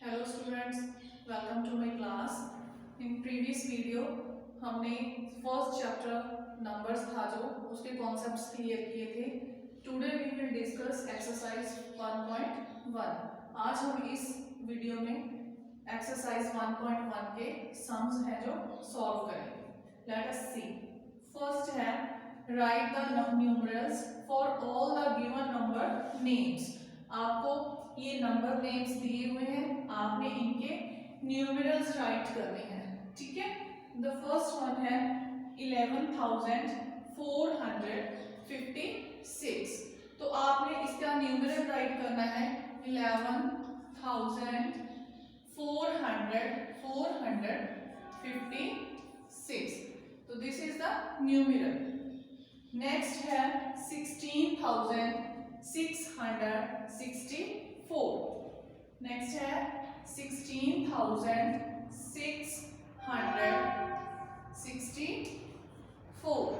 Hello students, welcome to my class. In previous video हमने first chapter numbers था जो उसके कॉन्सेप्ट्स क्लियर किए थे। Today we will discuss exercise 1.1। आज हम इस वीडियो में एक्सरसाइज 1.1 के सम्स हैं जो सॉल्व करेंगे। लेट अस सी। फर्स्ट है right the numerals for all the given number names. आपको ये नंबर नेम्स दिए हुए हैं, आपने इनके न्यूमरल्स राइट करने हैं। ठीक है, द फर्स्ट वन है 11,456। तो आपने इसका न्यूमरल राइट करना है 11,456। तो this is the numeral. Next है 16,664। नेक्स्ट है 16,664।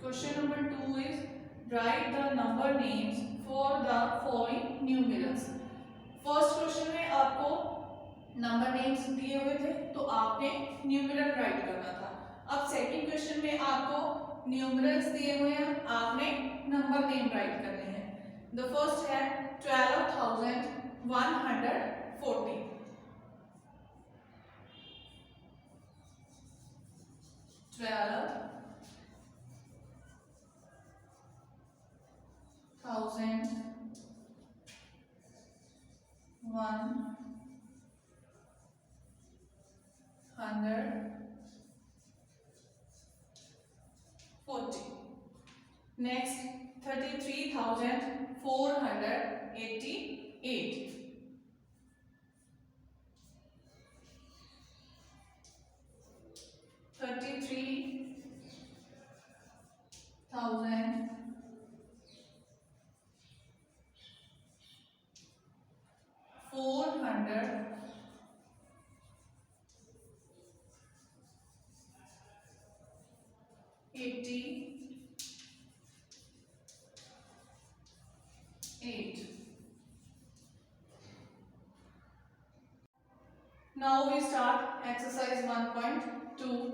Question number 2 is right the number names for the following numerals. First question में आपको नंबर नेम्स दिए हुए थे तो आपने न्यूमरल राइट करना था। अब सेकंड क्वेश्चन में आपको न्यूमरल्स दिए हुए हैं, आपने नंबर नेम राइट करने हैं। द फर्स्ट है 12,140। 12,140। Next 33,488। 33,488। Now we start exercise 1.2.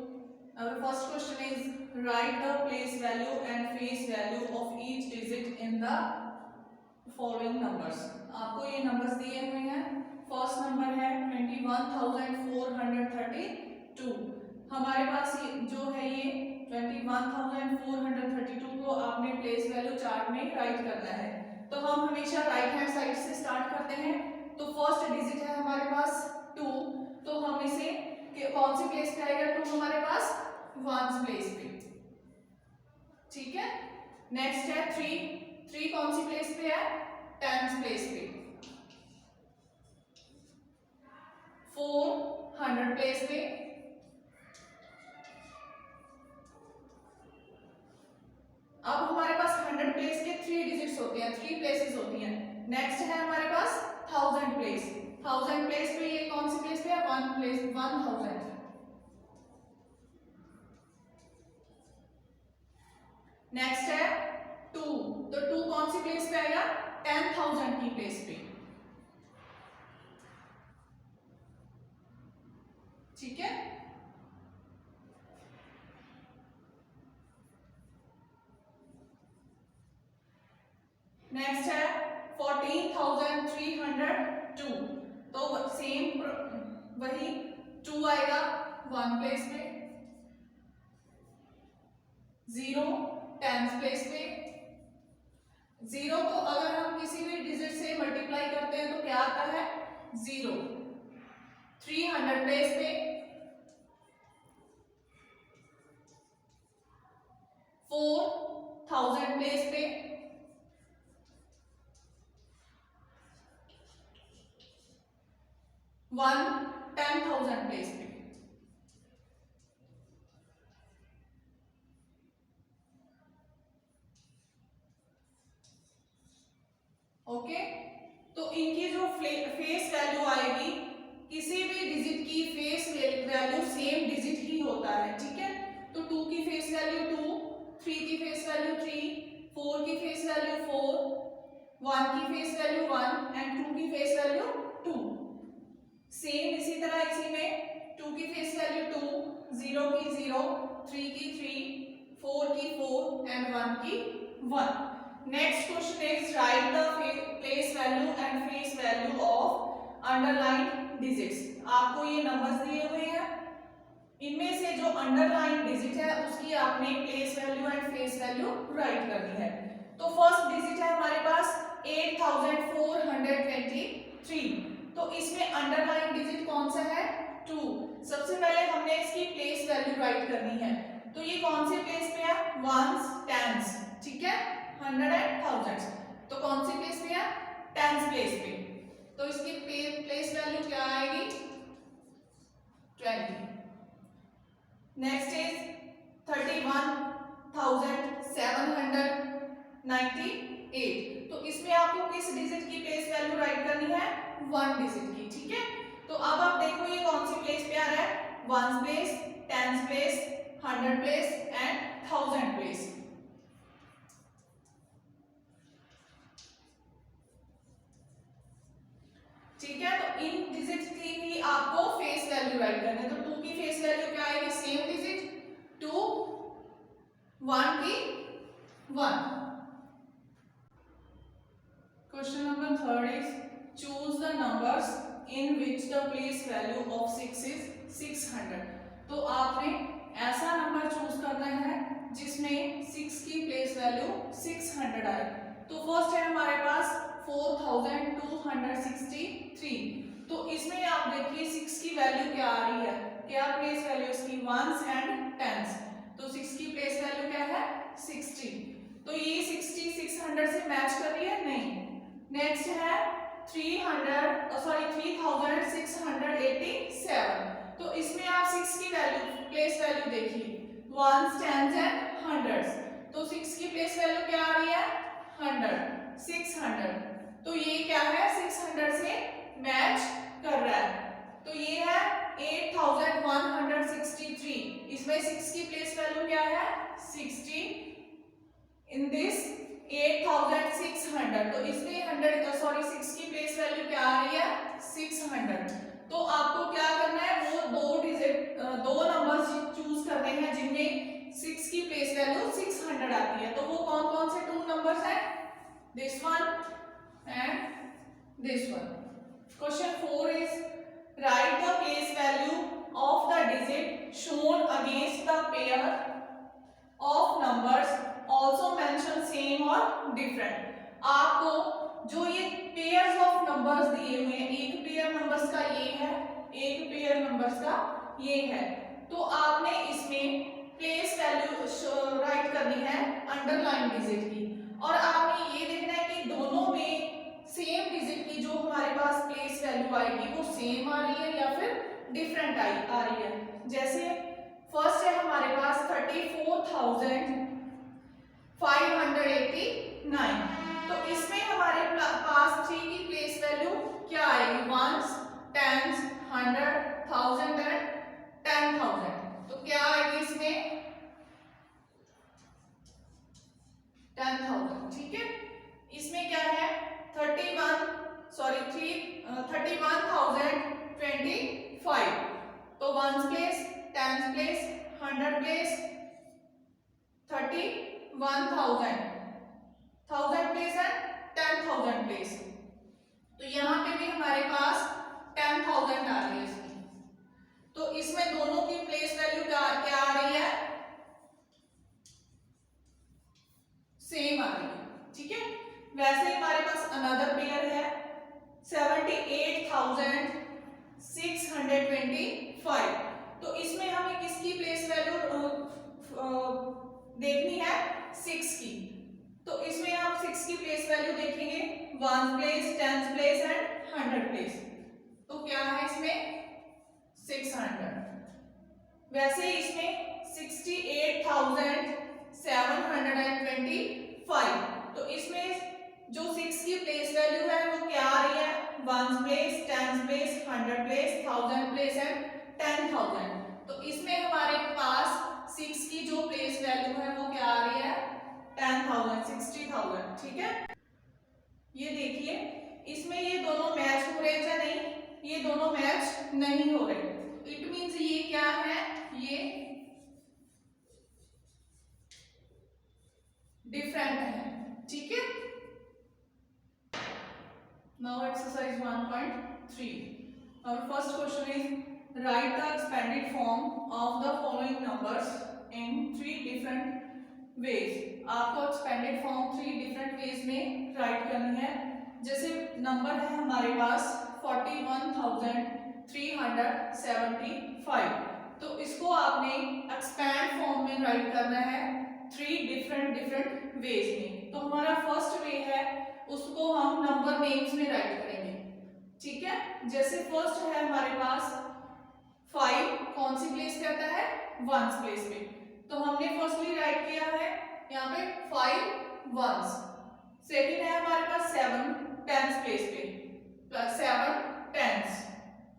Our first question is write the place value and face value of each digit in the following numbers. आपको ये numbers दिए हुए हैं। फर्स्ट नंबर है 21,432। हमारे पास ये जो है ये 21,432 को आपने प्लेस वैल्यू चार्ट में राइट करना है। तो हम हमेशा राइट हैंड साइड से स्टार्ट करते हैं। तो फर्स्ट डिजिट है हमारे पास 2, तो हम इसे कौन सी प्लेस पे आएगा? 2 हमारे पास वंस प्लेस पे। ठीक है, नेक्स्ट है 3 कौन सी प्लेस पे है? टेंस प्लेस पे। 4 100 प्लेस पे। अब हमारे पास 100 प्लेस के 3 डिजिट्स होते हैं, 3 प्लेसेस होती हैं। नेक्स्ट है हमारे पास 1000 प्लेस। 1000 प्लेस पे ये कौन सी प्लेस पे है? 1 प्लेस 1000। नेक्स्ट है 2, तो 2 कौन सी प्लेस पे आएगा? 10,000 की प्लेस पे। ठीक है, नेक्स्ट है 14,302। तो सेम वही 2 आएगा 1 प्लेस पे, 0 टेंस प्लेस पे। 0 को अगर हम किसी भी डिजिट से मल्टीप्लाई करते हैं तो क्या आता है? 0। 300 प्लेस पे, 4,000 प्लेस पे, 1 10,000 प्लेस पे। ओके, तो इनकी जो फेस वैल्यू आएगी, किसी भी डिजिट की फेस वैल्यू सेम डिजिट ही होता है। ठीक है, तो 2 की फेस वैल्यू 2, 3 की फेस वैल्यू 3, 4 की फेस वैल्यू 4, 1 की फेस वैल्यू 1 एंड 2 की फेस वैल्यू 2। सेम इसी तरह इसी में 2 की फेस वैल्यू 2, 0 की 0, 3 की 3, 4 की 4 एंड 1 की 1। Next question is right the place value and face value of underline digits. आपको ये नंबर्स दिए हुए हैं, इनमें से जो अंडरलाइन डिजिट है उसकी आपने place value and face value right करनी है। तो फर्स्ट डिजिट है हमारे पास 8423, तो इसमें अंडरलाइन डिजिट कौन सा है 2। सबसे पहले हमने इसकी प्लेस वैल्यू राइट करनी है, तो ये कौन से प्लेस पे है वंस टेंस, ठीक है 100 एंड 1000, तो कौन सी प्लेस पे है टेंस प्लेस पे, तो इसकी प्लेस वैल्यू क्या आएगी 20। नेक्स्ट इज 31,798, तो इसमें आपको किस डिजिट की प्लेस वैल्यू राइट करनी है 1 डिजिट की, ठीक है। तो अब आप देखो ये कौन सी प्लेस पे आ रहा है ones place, tens place, 100 place and 1000 place. ठीक है, तो इन डिजिट की भी आपको फेस वैल्यू राइट करनी है। तो 2 की फेस वैल्यू क्या आएगी सेम डिजिट 2, 1 की 1। Question number 3 is choose the numbers in which the place value of 6 is 600। तो आपने ऐसा नंबर चूज करना है जिसमें 6 की प्लेस वैल्यू 600 आए। तो फर्स्ट है हमारे पास 4263, तो इसमें आप देखिए 6 की वैल्यू क्या आ रही है, क्या प्लेस वैल्यू इसकी वंस एंड टेंस, तो 6 की प्लेस वैल्यू क्या है 60, तो ये 60 600 से मैच कर रही है नहीं। नेक्स्ट है 3687, तो इसमें आप 6 की वैल्यू प्लेस वैल्यू देखिए वंस टेंस एंड हंड्रेड्स, तो 6 की प्लेस वैल्यू क्या आ रही है 100 600, तो ये क्या है 600 से मैच कर रहा है। तो ये है 8163, इसमें 6 की प्लेस वैल्यू क्या है 60 इन दिस 8600, तो इसमें 6 की प्लेस वैल्यू क्या आ रही है 600। तो आपको क्या करना है वो दो नंबर्स चूज करने हैं जिनमें 6 की प्लेस वैल्यू 600 आती है। तो वो कौन कौन से 2 नंबर्स हैं this one and this one. Question 4 is write the place value of the digit shown against the pair of numbers, also mention same or different। आपको जो ये पेयर्स ऑफ नंबर्स दिए हुए हैं, एक पेयर नंबर्स का ये है, एक पेयर नंबर्स का ये है, तो आपने इसमें प्लेस वैल्यू राइट करनी है अंडरलाइन डिजिट की, और आपने ये देखना है कि दोनों में सेम डिजिट की जो हमारे पास प्लेस वैल्यू आएगी वो सेम आ रही है या फिर डिफरेंट आ रही है। जैसे फर्स्ट है हमारे पास 34,589, तो इसमें हमारे पास 3 की प्लेस वैल्यू क्या आएगी वंस टेंस 100 1000 एंड 10,000, तो क्या आएगी इसमें 10,000, ठीक है। इसमें क्या है 31,025, तो ones place tens place 100 place 31,000 1000 place and 10,000 place, तो यहाँ पे भी हमारे पास 10,000 आ रही है इसकी, तो इसमें दोनों की प्लेस वैल्यू क्या आ रही है सेम आ रही है, ठीक है। वैसे हमारे पास अनदर पेयर है 78,625, तो इसमें हमें किसकी प्लेस वैल्यू देखनी है 6 की, तो इसमें हम 6 की प्लेस वैल्यू देखेंगे ones place tens place and 100 place, तो क्या है इसमें 600। वैसे इसमें 68,725, तो इसमें जो 6 की प्लेस वैल्यू है वो क्या आ रही है ones place tens place 100 place 1000 place and 10,000, तो इसमें हमारे पास 6 की जो प्लेस वैल्यू है वो क्या आ रही है 10,000 60,000, ठीक है। ये देखिए इसमें ये दोनों मैच हो रहे हैं या नहीं, ये दोनों मैच नहीं हो रहे। इट मींस ये क्या है, ये डिफरेंट है, ठीक है। Now exercise 1.3, our first question is write the expanded form of the following numbers in 3 different ways। आपको एक्सपेंडेड फॉर्म 3 डिफरेंट वेज में राइट करनी है। जैसे नंबर है हमारे पास 41,375, तो इसको आपने एक्सपैंड फॉर्म में राइट करना है 3 डिफरेंट वेज में। तो हमारा फर्स्ट वे है, उसको हम नंबर नेम्स में राइट करेंगे, ठीक है। जैसे फर्स्ट है हमारे पास 5 कौन सी प्लेस पे आता है, वंस प्लेस पे, तो हमने फर्स्टली राइट किया है यहाँ पे 5 वंस। सेकंड है हमारे पास 7 टेंस प्लेस पे, प्लस 7 टेंस।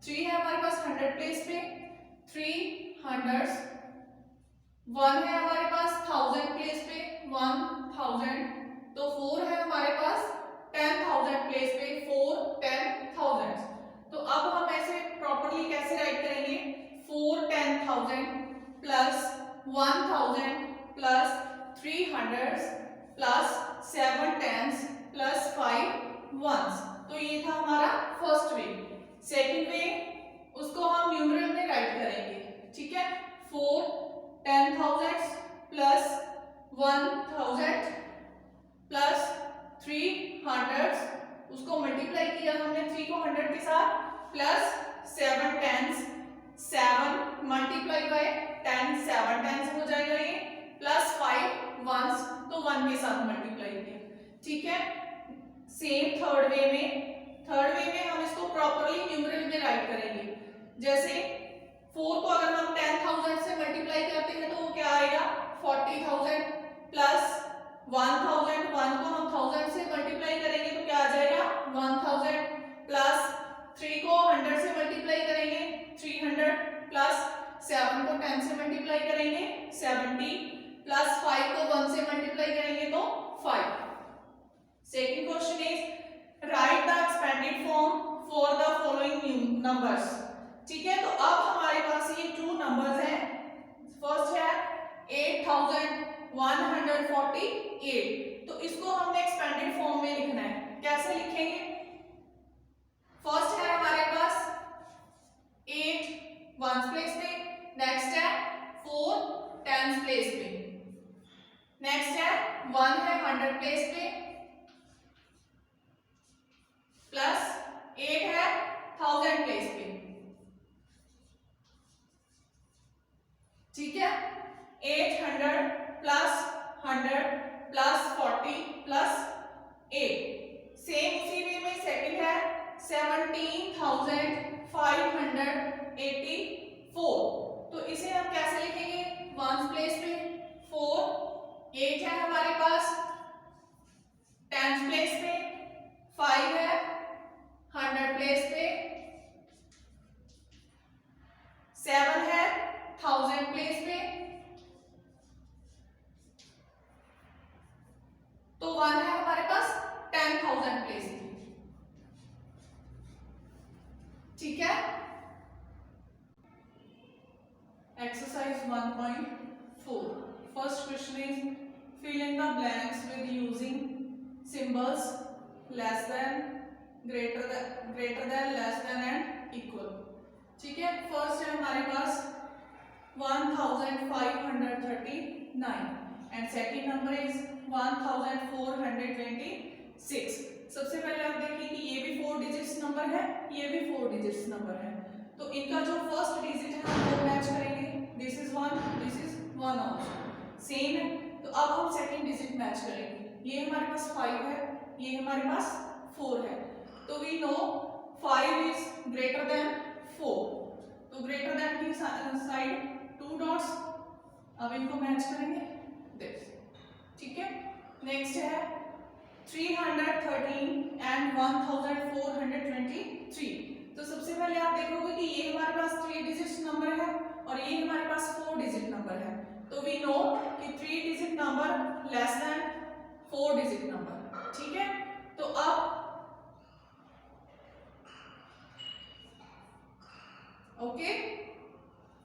3 है हमारे पास 100 प्लेस पे, 3 हंड्रेड्स। 1 है हमारे पास 1000 प्लेस पे, 1000। तो 4 है हमारे पास 10,000 प्लेस पे, 4 10,000। तो अब हम ऐसे प्रॉपर्ली कैसे राइट करेंगे, 4 10,000 plus 1000 plus 3 hundreds plus 7 tens plus 5 ones. तो ये था हमारा फर्स्ट वे। सेकंड वे, उसको हम न्यूमरल में राइट करेंगे, ठीक है। 4 10,000 प्लस 1000 प्लस 3 हंड्रेड्स, उसको मल्टीप्लाई किया हमने 3 को 100 के साथ, plus 7 tens, 7 multiply by 10 7 tens हो जाएगा ये, प्लस 5 वंस, तो 1 के साथ मल्टीप्लाई किया, ठीक है। सेम थर्ड वे में हम इसको प्रॉपर्ली न्यूमरल में राइट करेंगे। जैसे 4 को अगर हम 10,000 से मल्टीप्लाई करते हैं तो वो क्या आएगा, 40,000 प्लस 1000, 1 को हम 1000 से मल्टीप्लाई करेंगे तो क्या आ जाएगा 1000, प्लस 3 को 100 से मल्टीप्लाई करेंगे 300, प्लस 7 को 10 से मल्टीप्लाई करेंगे 70, प्लस 5 को 1 से मल्टीप्लाई करेंगे तो 5। Second question is right the expanded form for the following numbers, ठीक है। तो अब हमारे पास ये 2 नंबर्स हैं। फर्स्ट है 8148, तो इसको हमने एक्सपेंडेड फॉर्म में लिखना है। कैसे लिखेंगे, फर्स्ट है हमारे पास 8 वंस प्लेस पे, नेक्स्ट है 4 टेंस प्लेस पे, नेक्स्ट है 1 है 100 प्लेस पे, प्लस 8 है 1000 प्लेस पे, ठीक है। 800 प्लस 100 प्लस 40 प्लस 8। सेम उसी वे में सेकंड है 17,584, तो इसे हम कैसे लिखेंगे, वंस प्लेस पे 4, 8 है हमारे पास टेंस प्लेस पे, 5 है 100 प्लेस पे, 7 है 1000 प्लेस पे, तो 1 है हमारे पास 10,000 प्लेस पे, ठीक है। Exercise 1.4, first question is fill in the blanks with using symbols less than, greater than, less than and equal, ठीक है। फर्स्ट है हमारे पास 1539 एंड सेकंड नंबर इज 1426। सबसे पहले आप देखिए कि ये भी 4 डिजिट्स नंबर है, ये भी 4 डिजिट्स नंबर है, तो इनका जो फर्स्ट डिजिट है हम वो मैच करेंगे। This is 1, this is 1 also same है, तो अब हम सेकंड डिजिट मैच करेंगे। ये हमारे पास 5 है, ये हमारे पास 4 है, तो we know 5 is greater than 4, तो ग्रेटर देन की साइड 2 डॉट्स, अब इनको मैच करेंगे दिस, ठीक है। नेक्स्ट है 313 एंड 1423, तो सबसे पहले आप देखोगे कि ये हमारे पास 3 डिजिट नंबर है और ये हमारे पास 4 डिजिट नंबर है, तो वी नो कि 3 digit number less than 4 digit number, ठीक है। तो अब okay,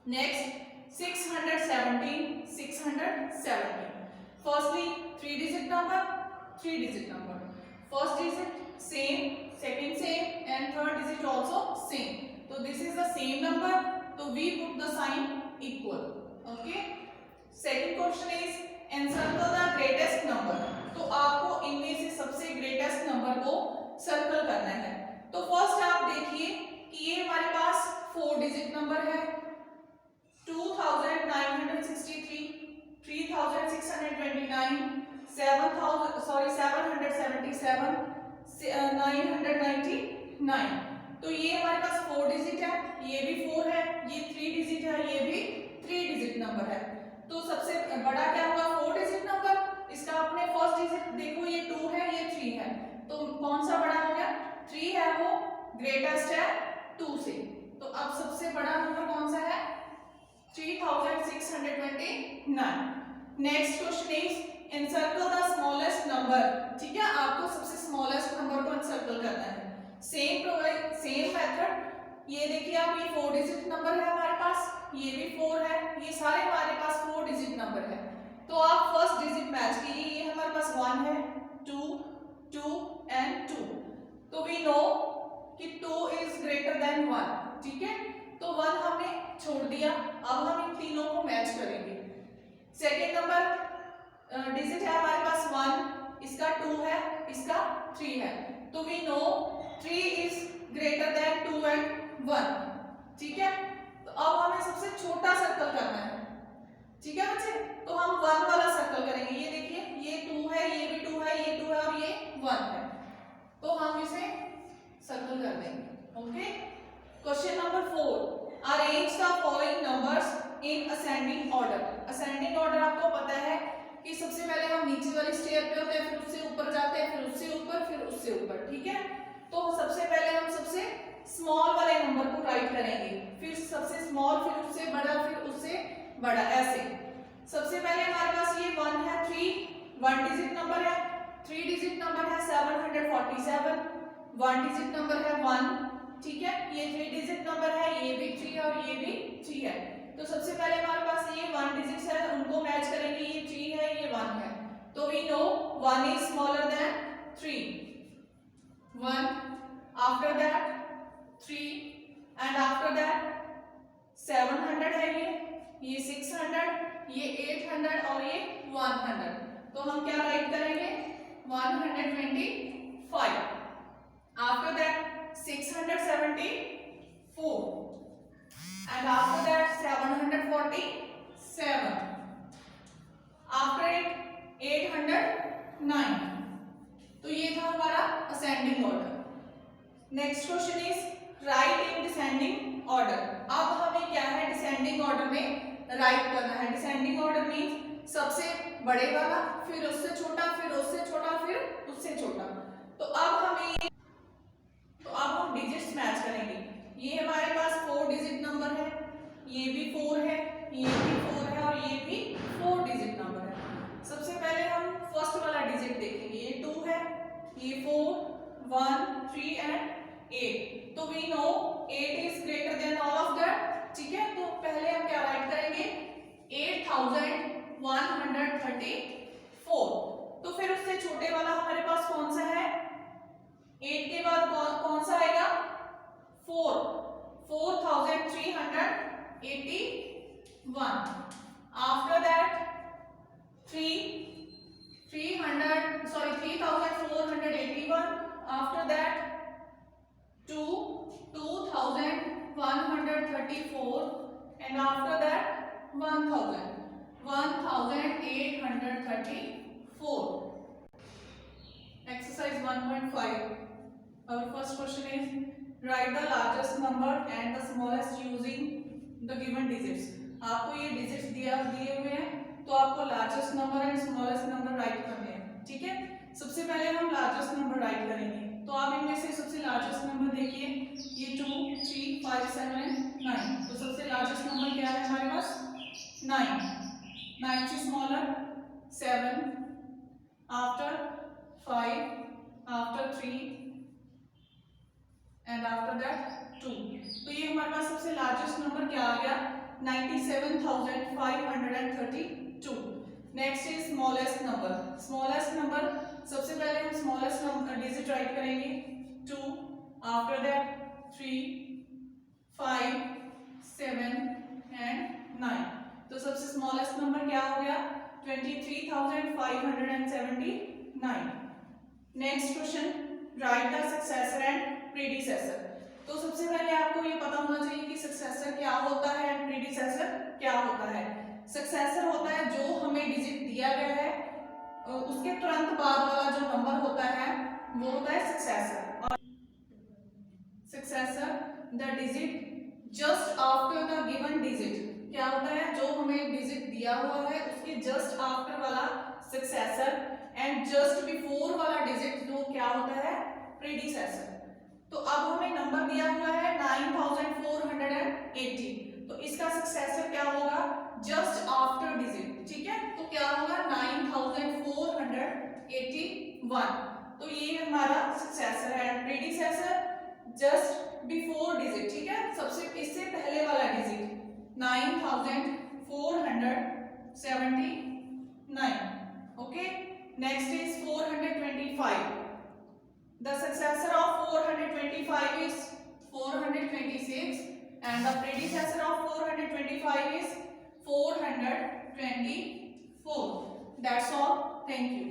next 617, 617. Firstly, three digit number. First digit same, second same, and third digit also same. So this is the same number. So we put the sign equal. Okay. Second question is encircle the greatest number. तो आपको इनमें से सबसे greatest number को circle करना है. तो first आप देखिए कि ये हमारे पास 4 डिजिट नंबर है. 2963, 3629, 777, 999. तो ये हमारे पास 4 डिजिट है, ये भी 4 है, ये 3 डिजिट है, ये भी 3 डिजिट नंबर है. तो सबसे बड़ा क्या होगा? 4 डिजिट नंबर. इसका आपने फर्स्ट डिजिट देखो, ये 2 है, ये 3 है. तो कौन सा बड़ा हो गया? 3 है, वो ग्रेटेस्ट है 2 से. तो अब सबसे बड़ा नंबर कौन सा है? 3629. Next question is encircle the smallest number. ठीक है, आपको सबसे स्मॉलेस्ट नंबर को एनसर्कल करना है. Same method. ये देखिए आप, ये 4 डिजिट नंबर है हमारे पास, ये भी 4 है, ये सारे हमारे पास 4 डिजिट नंबर है. तो आप फर्स्ट डिजिट मैच कीजिए. ये हमारे पास 1 है, 2, 2 एंड 2. तो वी नो कि 2 इज ग्रेटर देन 1. ठीक है, तो 1 हमने छोड़ दिया. अब हम इन तीनों को मैच करेंगे. सेकेंड नंबर डिजिट है हमारे पास 1, इसका 2 है, इसका 3 है. तो we know 3 is greater than 2 and 1. ठीक है, तो अब हमें सबसे छोटा सर्कल करना है. ठीक है बच्चे, तो हम 1 वाला सर्कल करेंगे. ये देखिए, ये 2 है, ये भी 2 है, ये 2 है और ये 1 है. तो हम इसे सर्कल कर देंगे. Okay. Question number 4, arrange the following numbers in ascending order. Ascending order आपको पता है कि सबसे पहले हम नीचे वाली स्टेयर पे होते हैं, फिर उससे ऊपर जाते हैं, फिर उससे ऊपर, फिर उससे ऊपर. ठीक है, तो सबसे पहले हम सबसे स्मॉल वाले नंबर को राइट करेंगे, फिर सबसे स्मॉल, फिर उससे बड़ा, फिर उससे बड़ा, ऐसे. सबसे पहले हमारे पास ये 1 है, 3 1 डिजिट नंबर है. 3 डिजिट नंबर है 747. 1 डिजिट नंबर है 1. ठीक है, ये 3 डिजिट नंबर है, ये भी 3 और ये भी 3 है. तो सबसे पहले हमारे पास ये 1 डिजिट है, उनको मैच करेंगे. ये 3 है, ये 1 है. तो we know 1 is smaller than 3. 1 after that 3 and after that 700 है, ये 600, ये 800 और ये 100. तो हम क्या राइट करेंगे? 125. After that 674 and after that 747. After it 809. तो ये था हमारा ascending order. Next question is right in descending order. अब हमें क्या है डिसेंडिंग ऑर्डर में राइट करना है. डिसेंडिंग ऑर्डर मीन्स सबसे बड़े वाला, फिर उससे छोटा, फिर उससे छोटा, फिर उससे छोटा. तो अब हम डिजिट्स मैच करेंगे. ये हमारे पास 4 डिजिट नंबर है, ये भी 4 है, ये भी 4 है और ये भी 4 डिजिट नंबर है. सबसे पहले हम फर्स्ट वाला डिजिट देखेंगे. ये 2 है, ये 4, 1, 3 एंड 8. तो we know 8 is greater than all of that. ठीक है, तो पहले हम क्या राइट करेंगे? 8134. तो फिर उससे छोटे वाला हमारे पास कौन सा है? 8 के बाद कौन सा आएगा? 4. 4381. After that 3481. After that 2134 and after that 1834. Exercise 1.5. Our first question is write the largest number and the smallest using the given digits. आपको ये डिजिट्स दिए हुए हैं, तो आपको largest number and smallest number right करने हैं. ठीक है, सबसे पहले हम लार्जेस्ट नंबर राइट करेंगे. तो आप इनमें से सबसे लार्जेस्ट नंबर देखिए, ये 2, 3, 5, 7, 9. तो सबसे लार्जेस्ट नंबर क्या है हमारे पास? 9. 9 से smaller 7. After 5, after 3 and after that 2। तो ये हमारे पास सबसे लार्जेस्ट नंबर क्या आ गया 97,532। Next is smallest number. Smallest number सबसे पहले हम स्मॉलेस्ट नंबर डिजिट राइट करेंगे 2, आफ्टर दैट 3, 5, 7 एंड 9। तो सबसे स्मॉलेस्ट नंबर क्या हो गया 23,579। Next question, right the successor and predecessor. तो सबसे पहले आपको ये पता होना चाहिए कि सक्सेसर क्या होता है एंड प्रीडिसेसर क्या होता है। सक्सेसर होता है जो हमें डिजिट दिया गया है उसके तुरंत बाद वाला जो नंबर होता है वो होता है सक्सेसर। और successor the digit just after the given digit क्या होता है जो हमें डिजिट दिया हुआ है उसके जस्ट आफ्टर वाला सक्सेसर एंड जस्ट बिफोर वाला डिजिट जो क्या होता है प्रीडिसेसर। तो अब हमें नंबर दिया हुआ है 9480, तो इसका सक्सेसर क्या होगा जस्ट आफ्टर डिजिट, ठीक है। तो क्या होगा 9481। तो ये हमारा सक्सेसर है। प्रीडिसेसर जस्ट बिफोर डिजिट, ठीक है, सबसे इससे पहले वाला digit 9479। Okay, next is 425। The successor of 425 is 426 and the predecessor of 425 is 424. That's all. Thank you.